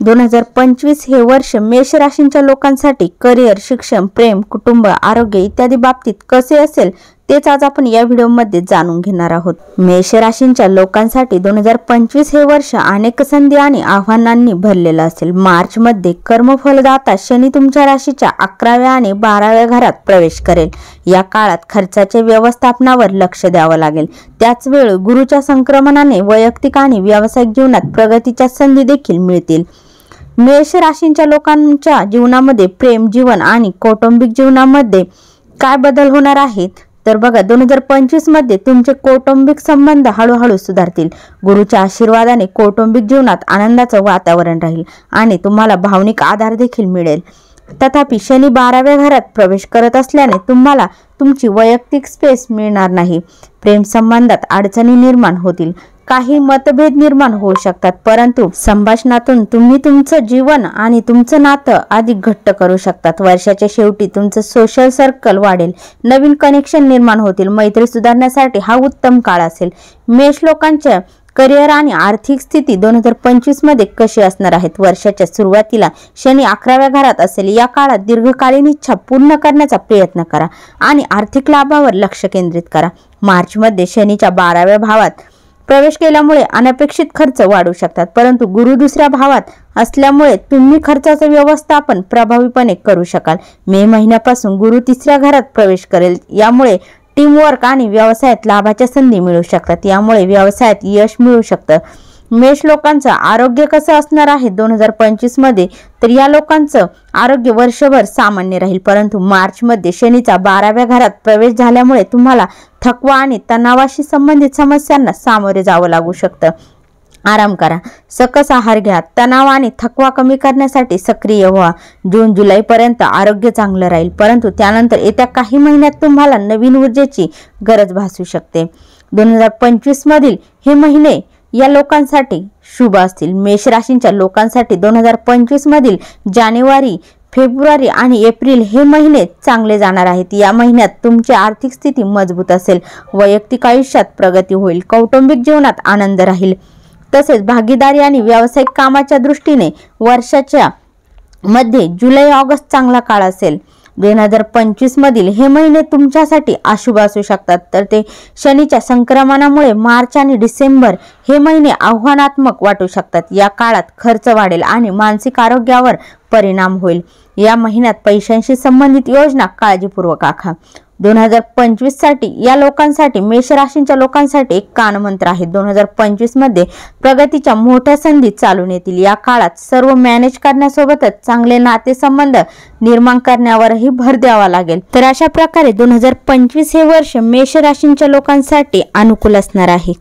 2025 हे वर्ष मेष राशींच्या लोकांसाठी करिअर, शिक्षण, प्रेम, कुटुंब, आरोग्य इत्यादी बाबतीत कसे असेल तेच आज आपण या व्हिडिओमध्ये जाणून घेणार आहोत। मेष राशींच्या लोकांसाठी 2025 हे वर्ष अनेक संधी आणि आव्हानांनी भरलेलं असेल। मार्च मध्ये कर्मफलदाता शनी तुमच्या राशीच्या 11व्या आणि 12व्या घरात प्रवेश करेल। या काळात खर्चाच्या व्यवस्थापनावर लक्ष द्यावं लागेल। त्याच वेळी गुरुच्या संक्रमणाने वैयक्तिक आणि व्यावसायिक जीवनात प्रगतीच्या संधी देखील मिळतील। मेष राशींच्या लोकांच्या जीवनामध्ये प्रेम जीवन आणि कौटुंबिक जीवनामध्ये काय बदल होणार आहेत तर बघा, 2025 मध्ये तुमचे कौटुंबिक संबंध हळूहळू सुधारतील। गुरुच्या आशीर्वादाने कौटुंबिक जीवनात आनंदाचं वातावरण राहील आणि तुम्हाला भावनिक आधार देखील मिळेल। तथापि शनी 12व्या घरात प्रवेश करत असल्याने तुम्हाला तुमची वैयक्तिक स्पेस मिळणार नाही। प्रेम संबंधात अडचणी निर्माण होतील, काही मतभेद निर्माण होऊ शकतात, परंतु संभाषणातून तुम्ही तुमचं जीवन आणि तुमचं नातं अधिक घट्ट करू शकतात। वर्षाच्या शेवटी तुमचं सोशल सर्कल वाढेल, नवीन कनेक्शन निर्माण होतील। मैत्री सुधारण्यासाठी हा उत्तम काळ असेल। मेष लोकांच्या करिअर आणि आर्थिक स्थिती 2025 मध्ये कशी असणार आहेत। वर्षाच्या सुरुवातीला शनी 11व्या घरात असेल। या काळात दीर्घकालीन इच्छा पूर्ण करण्याचा प्रयत्न करा आणि आर्थिक लाभावर लक्ष केंद्रित करा। मार्च मध्ये शनीच्या 12व्या भावात प्रवेश केल्यामुळे अनपेक्षित खर्च वाढू शकतात, परंतु गुरु दुसऱ्या भावात असल्यामुळे तुम्ही खर्चाचे व्यवस्थापन प्रभावीपणे करू शकाल। मे महिन्यापासून गुरु 3ऱ्या घरात प्रवेश करेल। यामुळे टीमवर्क आणि व्यवसायात लाभाच्या संधी मिळू शकतात। यामुळे व्यवसायात यश मिळू शकतं। मेष लोकांचं आरोग्य कसं असणार आहे 2025 मध्ये तर या लोकांचं आरोग्य वर्षभर सामान्य राहील, परंतु मार्च मध्ये शनीचा 12व्या घरात प्रवेश झाल्यामुळे तुम्हाला थकवा आणि तणावाशी संबंधित समस्यांना सामोरे जावं लागू शकतं। आराम करा, सकस आहार घ्या, तणाव आणि थकवा कमी करण्यासाठी सक्रिय व्हा। जून जुलै पर्यंत आरोग्य चांगलं राहील, परंतु त्यानंतर येत्या काही महिन्यात तुम्हाला नवीन ऊर्जेची गरज भासू शकते। 2025 मधील हे महिने या लोकांसाठी शुभ असतील। मेष राशींच्या लोकांसाठी 2025 मधील जानेवारी, फेब्रुवारी आणि एप्रिल हे महिने चांगले जाणार आहेत। या महिन्यात तुमची आर्थिक स्थिती मजबूत असेल, वैयक्तिक आयुष्यात प्रगती होईल, कौटुंबिक जीवनात आनंद राहील। तसेच भागीदारी आणि व्यावसायिक कामाच्या दृष्टीने वर्षाच्या मध्ये जुलै ऑगस्ट चांगला काळ असेल। 2025 मधील हे महिने तुमच्यासाठी अशुभ असू शकतात, तर ते शनीच्या संक्रमणामुळे मार्च आणि डिसेंबर हे महिने आव्हानात्मक वाटू शकतात। या काळात खर्च वाढेल आणि मानसिक आरोग्यावर परिणाम होईल। या महिन्यात पैशांशी संबंधित योजना काळजीपूर्वक आखा। 2025 साठी या लोकांसाठी, मेष राशींच्या लोकांसाठी एक कानमंत्र आहे। 2025 मध्ये प्रगतीच्या मोठ्या संधी चालून येतील। या काळात सर्व मॅनेज करण्यासोबतच चांगले नातेसंबंध निर्माण करण्यावरही भर द्यावा लागेल। तर अशा प्रकारे 2025 हे वर्ष मेष राशींच्या लोकांसाठी अनुकूल असणार आहे।